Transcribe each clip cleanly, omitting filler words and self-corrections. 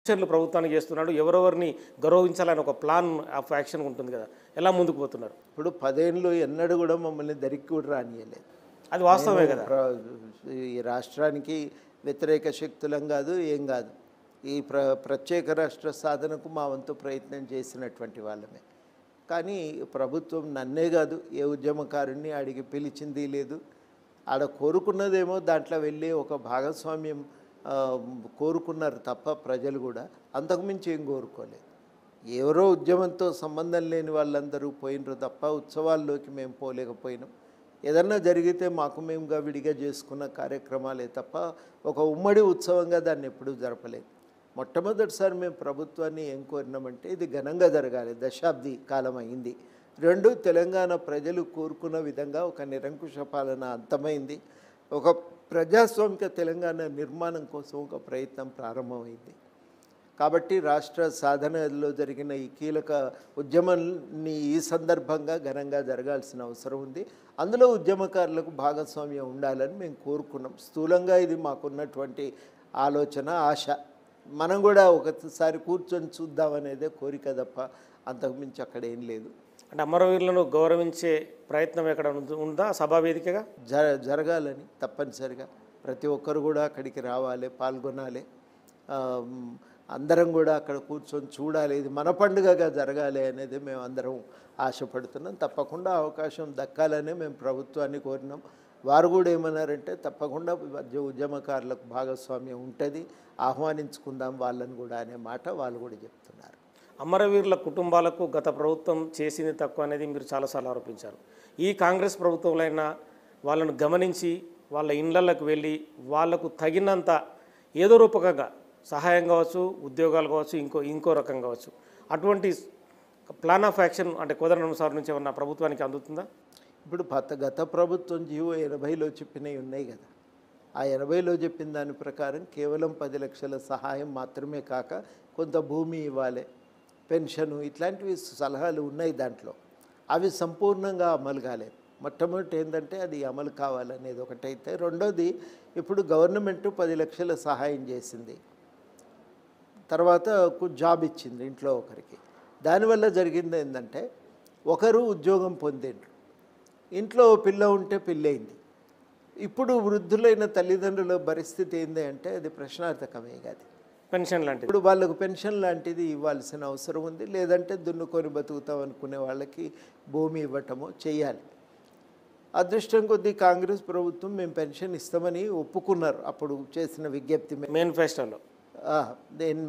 సూచనలు ప్రభుత్వానికి చేస్తున్నాడు, ఎవరెవరిని గౌరవించాలని ఒక ప్లాన్ ఆఫ్ యాక్షన్ ఉంటుంది కదా, ఎలా ముందుకు పోతున్నారు? ఇప్పుడు 10 ఏళ్ళు ఎన్నడూ కూడా మమ్మల్ని దరికి కూడా రానియలేదు. అది వాస్తవమే కదా. ఈ రాష్ట్రానికి వ్యతిరేక శక్తులం కాదు, ఏం కాదు. ఈ ప్రత్యేక రాష్ట్ర సాధనకు మా వంతు ప్రయత్నం చేసినటువంటి వాళ్ళమే. కానీ ప్రభుత్వం నన్నే కాదు, ఏ ఉద్యమకారుణ్ణి అడిగి పిలిచింది లేదు. ఆడ కోరుకున్నదేమో దాంట్లో వెళ్ళి ఒక భాగస్వామ్యం కోరుకున్నారు తప్ప ప్రజలు కూడా అంతకుమించి ఏం కోరుకోలేదు. ఎవరో ఉద్యమంతో సంబంధం లేని వాళ్ళందరూ పోయినరు తప్ప ఉత్సవాల్లోకి మేము పోలేకపోయినాం. ఏదన్నా జరిగితే మాకు మేముగా విడిగా చేసుకున్న కార్యక్రమాలే తప్ప ఒక ఉమ్మడి ఉత్సవంగా దాన్ని ఎప్పుడూ జరపలేదు. మొట్టమొదటిసారి మేము ప్రభుత్వాన్ని ఏం కోరినామంటే ఇది ఘనంగా జరగాలి, దశాబ్ది కాలం అయింది. 2, తెలంగాణ ప్రజలు కోరుకున్న విధంగా ఒక నిరంకుశ పాలన అంతమైంది. ఒక ప్రజాస్వామిక తెలంగాణ నిర్మాణం కోసం ఒక ప్రయత్నం ప్రారంభమైంది. కాబట్టి రాష్ట్ర సాధనలో జరిగిన ఈ కీలక ఉద్యమాన్ని ఈ సందర్భంగా ఘనంగా జరగాల్సిన అవసరం ఉంది. అందులో ఉద్యమకారులకు భాగస్వామ్యం ఉండాలని మేము కోరుకున్నాం. స్థూలంగా ఇది మాకున్నటువంటి ఆలోచన, ఆశ. మనం కూడా ఒకసారి కూర్చొని చూద్దామనేదే కోరిక తప్ప అంతకుమించి అక్కడ ఏం లేదు. అంటే అమరవీరులను గౌరవించే ప్రయత్నం ఎక్కడ ఉందా సభా వేదికగా? జరగాలని తప్పనిసరిగా ప్రతి ఒక్కరు కూడా అక్కడికి రావాలి, పాల్గొనాలి. అందరం కూడా అక్కడ కూర్చొని చూడాలి. ఇది మన పండుగగా జరగాలి అనేది మేము అందరం ఆశపడుతున్నాం. తప్పకుండా అవకాశం దక్కాలనే మేము ప్రభుత్వాన్ని కోరినాం. వారు కూడా ఏమన్నారంటే తప్పకుండా ఉద్యమకారులకు భాగస్వామ్యం ఉంటుంది, ఆహ్వానించుకుందాం వాళ్ళని కూడా అనే మాట వాళ్ళు కూడా చెప్తున్నారు. అమరవీరుల కుటుంబాలకు గత ప్రభుత్వం చేసింది తక్కువ అనేది మీరు చాలాసార్లు ఆరోపించారు. ఈ కాంగ్రెస్ ప్రభుత్వంలో వాళ్ళను గమనించి వాళ్ళ ఇళ్లలకు వెళ్ళి వాళ్లకు తగినంత ఏదో రూపకంగా సహాయం కావచ్చు, ఉద్యోగాలు కావచ్చు, ఇంకో రకం కావచ్చు, అటువంటి ప్లాన్ ఆఫ్ యాక్షన్ అంటే కోదండరాం సార్ నుంచి ఏమన్నా ప్రభుత్వానికి అందుతుందా? ఇప్పుడు గత ప్రభుత్వం జీవో 80లో చెప్పినవి ఉన్నాయి కదా. ఆ 80లో చెప్పిన దాని ప్రకారం కేవలం 10 లక్షల సహాయం మాత్రమే కాక కొంత భూమి ఇవ్వాలి, పెన్షను, ఇట్లాంటివి సలహాలు ఉన్నాయి దాంట్లో. అవి సంపూర్ణంగా అమలు కాలేదు. మొట్టమొదటి ఏంటంటే అది అమలు కావాలనేది ఒకటైతే, రెండోది ఇప్పుడు గవర్నమెంట్ 10 లక్షల సహాయం చేసింది, తర్వాత జాబ్ ఇచ్చింది ఇంట్లో ఒకరికి. దానివల్ల జరిగింది ఏంటంటే ఒకరు ఉద్యోగం పొందిండ్రు, ఇంట్లో పిల్ల ఉంటే పిల్లయింది. ఇప్పుడు వృద్ధులైన తల్లిదండ్రుల పరిస్థితి ఏంది అంటే అది ప్రశ్నార్థకమే కాదు. పెన్షన్ లాంటిది ఇప్పుడు వాళ్ళకు పెన్షన్ లాంటిది ఇవ్వాల్సిన అవసరం ఉంది. లేదంటే దున్నుకొని బతుకుతాం అనుకునే వాళ్ళకి భూమి ఇవ్వటమో చేయాలి. అదృష్టం కొద్దీ కాంగ్రెస్ ప్రభుత్వం మేము పెన్షన్ ఇస్తామని ఒప్పుకున్నారు. అప్పుడు చేసిన విజ్ఞప్తి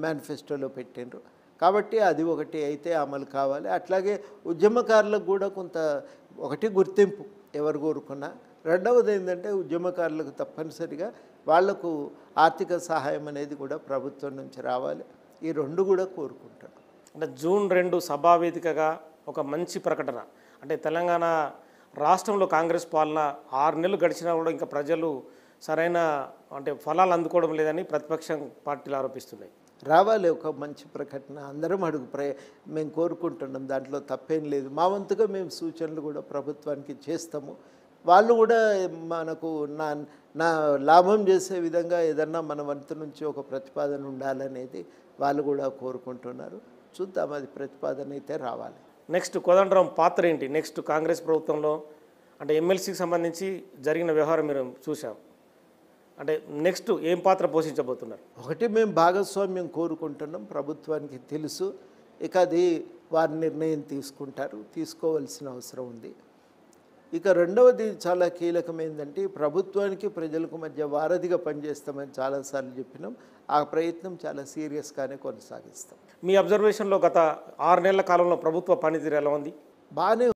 మేనిఫెస్టోలో పెట్టిండ్రు. కాబట్టి అది ఒకటి అయితే అమలు కావాలి. అట్లాగే ఉద్యమకారులకు కూడా కొంత ఒకటి గుర్తింపు ఎవరు కోరుకున్నా. రెండవది ఏంటంటే ఉద్యమకారులకు తప్పనిసరిగా వాళ్లకు ఆర్థిక సహాయం అనేది కూడా ప్రభుత్వం నుంచి రావాలి. ఈ 2 కూడా కోరుకుంటాను. అంటే జూన్ 2 సభా వేదికగా ఒక మంచి ప్రకటన. అంటే తెలంగాణ రాష్ట్రంలో కాంగ్రెస్ పాలన 6 నెలలు గడిచినా కూడా ఇంకా ప్రజలు సరైన అంటే ఫలాలు అందుకోవడం లేదని ప్రతిపక్షం పార్టీలు ఆరోపిస్తున్నాయి. రావాలి ఒక మంచి ప్రకటన, అందరం మేము కోరుకుంటున్నాం. దాంట్లో తప్పేం లేదు. మా వంతుగా మేము సూచనలు కూడా ప్రభుత్వానికి చేస్తాము. వాళ్ళు కూడా మనకు నా లాభం చేసే విధంగా ఏదన్నా మన వంతు నుంచి ఒక ప్రతిపాదన ఉండాలనేది వాళ్ళు కూడా కోరుకుంటున్నారు. చూద్దాం, అది ప్రతిపాదన అయితే రావాలి. నెక్స్ట్ కోదండరాం పాత్ర ఏంటి నెక్స్ట్ కాంగ్రెస్ ప్రభుత్వంలో? అంటే ఎమ్మెల్సీకి సంబంధించి జరిగిన వ్యవహారం మీరు చూసాం. అంటే నెక్స్ట్ ఏం పాత్ర పోషించబోతున్నారు? ఒకటి మేము భాగస్వామ్యం కోరుకుంటున్నాం, ప్రభుత్వానికి తెలుసు. ఇక అది వారి నిర్ణయం తీసుకుంటారు, తీసుకోవాల్సిన అవసరం ఉంది. ఇక రెండవది చాలా కీలకమైందంటే ప్రభుత్వానికి ప్రజలకు మధ్య వారధిగా పనిచేస్తామని చాలాసార్లు చెప్పినాం. ఆ ప్రయత్నం చాలా సీరియస్గానే కొనసాగిస్తాం. మీ అబ్జర్వేషన్లో గత 6 నెలల కాలంలో ప్రభుత్వ పనితీరు ఎలా ఉంది? బాగానే